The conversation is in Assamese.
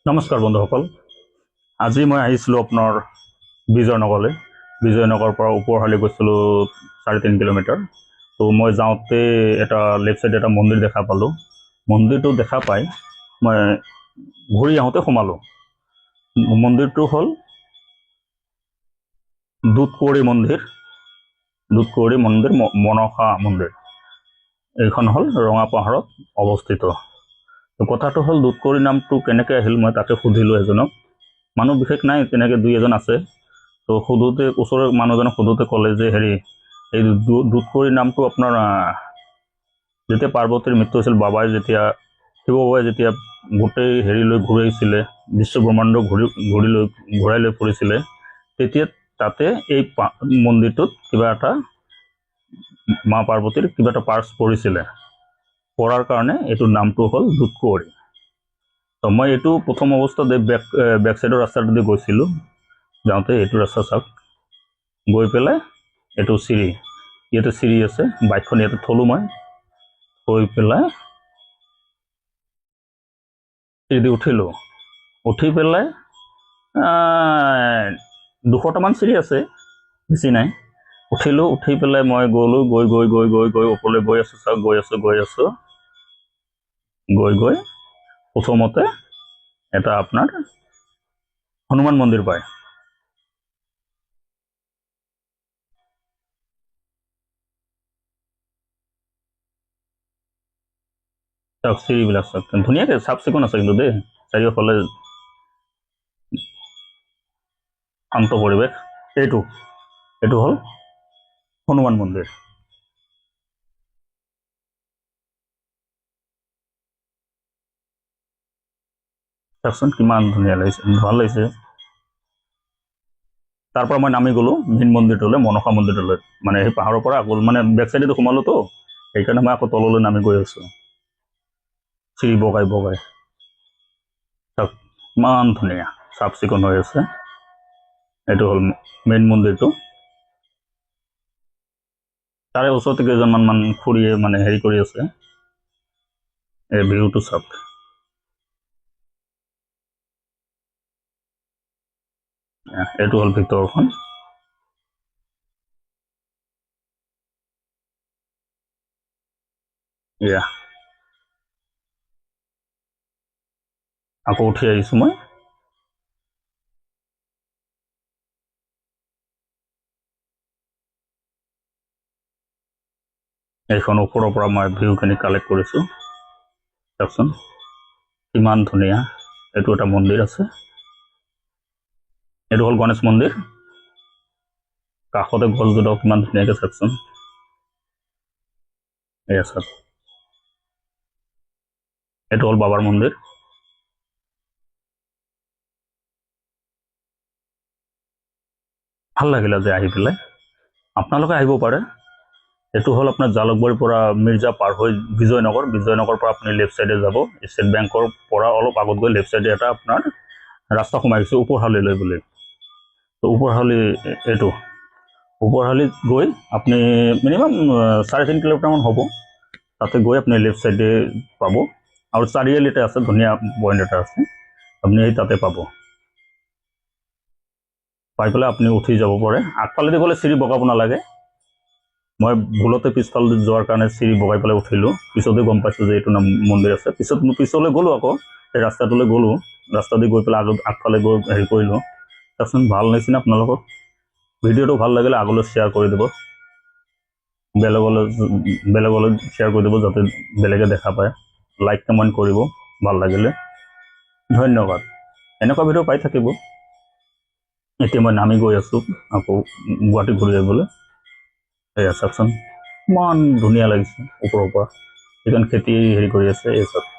নমস্কাৰ বন্ধুসকল, আজি মই আহিছিলোঁ আপোনাৰ বিজয়নগৰলৈ। বিজয়নগৰৰ পৰা ওপৰহালি গৈছিলোঁ 3.5 কিলোমিটাৰ। তো মই যাওঁতে এটা লেফ্ট সাইডে এটা মন্দিৰ দেখা পালোঁ। মন্দিৰটো দেখা পাই মই ঘূৰি আহোঁতে সোমালোঁ। মন্দিৰটো হ'ল দুধকুঁৱৰী মন্দিৰ, মনসা মন্দিৰ। এইখন হ'ল ৰঙা পাহাৰত অৱস্থিত। তো কথাটো হ'ল দুধকুঁৱৰী নামটো কেনেকৈ আহিল, মই তাকে সুধিলোঁ এজনক। মানুহ বিশেষ নাই, তেনেকৈ দুই এজন আছে। তো সোধোতে ওচৰৰ মানুহজনক সোধোতে ক'লে যে এই দুধকুঁৱৰী নামটো আপোনাৰ যেতিয়া পাৰ্বতীৰ মৃত্যু হৈছিল, শিৱ বাবাই যেতিয়া গোটেই লৈ ঘূৰাইছিলে, বিশ্বব্ৰহ্মাণ্ড ঘূৰাই লৈ ফুৰিছিলে, তেতিয়া তাতে এই মন্দিৰটোত কিবা এটা মা পাৰ্বতীৰ কিবা এটা পাৰ্চ পৰিছিলে। পৰাৰ কাৰণে এইটোৰ নামটো হ'ল দুধকুঁৱৰী। তো মই এইটো প্ৰথম অৱস্থাত বেক চাইডৰ ৰাস্তাটোদি গৈছিলোঁ। যাওঁতে এইটো ৰাস্তা চাওক, গৈ পেলাই এইটো চিৰি, ইয়াতে চিৰি আছে, বাইকখন ইয়াতে থলোঁ মই, থৈ পেলাই চিৰি উঠিলোঁ। উঠি পেলাই 200টামান চিৰি আছে, বেছি নাই। উঠি পেলাই মই গ'লোঁ, গৈ ওপৰলৈ গৈ আছোঁ, চাওক গৈ প্ৰথমতে এটা আপোনাৰ হনুমান মন্দিৰ পায়। চাওক চিৰিবিলাক চাওক, ধুনীয়াকৈ চাফ চিকুণ আছে কিন্তু দেই, চাৰিওফালে শান্ত পৰিৱেশ। এইটো হ'ল হনুমান মন্দিৰ। চাওকচোন কিমান ধুনীয়া লাগিছে, ভাল লাগিছে। তাৰ পৰা মই নামি গ'লোঁ মেইন মন্দিৰটোলৈ, মনসা মন্দিৰটোলৈ। মানে সেই পাহাৰৰ পৰা আকৌ মানে বেক চাইডেতো সোমালোতো, সেইকাৰণে মই আকৌ তললৈ নামি গৈ আছোঁ, চিৰি বগাই চাওক ইমান ধুনীয়া চাফ চিকুণ হৈ আছে। এইটো হ'ল মেইন মন্দিৰটো। তাৰে ওচৰতে কেইজনমান খুৰীয়ে মানে কৰি আছে। এই ভিউটো চাওক, এইটো হ'ল ভিতৰখন। আকৌ উঠি আহিছোঁ মই। এইখন ওপৰৰ পৰা মই ভিউখিনি কালেক্ট কৰিছোঁ। চাওকচোন কিমান ধুনীয়া। এইটো এটা মন্দিৰ আছে, এইটো হ'ল গণেশ মন্দিৰ। কাষতে গছজোপাও কিমান ধুনীয়াকৈ চাওকচোন। এয়া চাওক, এইটো হ'ল বাবাৰ মন্দিৰ। ভাল লাগিলে যে আহি পেলাই, আপোনালোকে আহিব পাৰে। এইটো হ'ল আপোনাৰ জালুকবাৰীৰ পৰা মিৰ্জা পাৰ হৈ বিজয়নগৰৰ পৰা আপুনি লেফ্ট চাইডে যাব। ষ্টেট বেংকৰ পৰা অলপ আগত গৈ লেফ্ট চাইডে এটা আপোনাৰ ৰাস্তা সোমাই গৈছে ওপৰহালিলৈ বুলি। তো ওপৰহালিত গৈ আপুনি মিনিমাম 3.5 কিলোমিটাৰমান হ'ব। তাতে গৈ আপুনি লেফ্ট চাইডে পাব, আৰু চাৰিআলিতে আছে ধুনীয়া পইণ্ট এটা আছে, আপুনি তাতে পাব। পাই পেলাই আপুনি উঠি যাব পাৰে। আগফালেদি গ'লে চিৰি বগাব নালাগে। মই ভুলতে পিছফালে যোৱাৰ কাৰণে চিৰি বগাই পেলাই উঠিলোঁ। পিছতে গম পাইছোঁ যে এইটো মন্দিৰ আছে। পিছলৈ গ'লোঁ, আকৌ সেই ৰাস্তাটোলৈ গ'লোঁ, ৰাস্তা দি গৈ পেলাই আগফালে গৈ কৰিলোঁ। তাৰপিছত ভাল লাগিছে আপোনালোকক। ভিডিঅ'টো ভাল লাগিলে আগলৈ শ্বেয়াৰ কৰি দিব। বেলেগলৈ শ্বেয়াৰ কৰি দিব যাতে বেলেগে দেখা পায়। লাইক কমেণ্ট কৰিব ভাল লাগিলে। ধন্যবাদ। এনেকুৱা ভিডিঅ' পাই থাকিব। এতিয়া মই নামি গৈ আছোঁ আকৌ গুৱাহাটী ঘূৰি আহিবলৈ। এয়া চাওকচোন ইমান ধুনীয়া লাগিছে ওপৰৰ পৰা, সেইখন খেতি হেৰি কৰি আছে এই চাওক।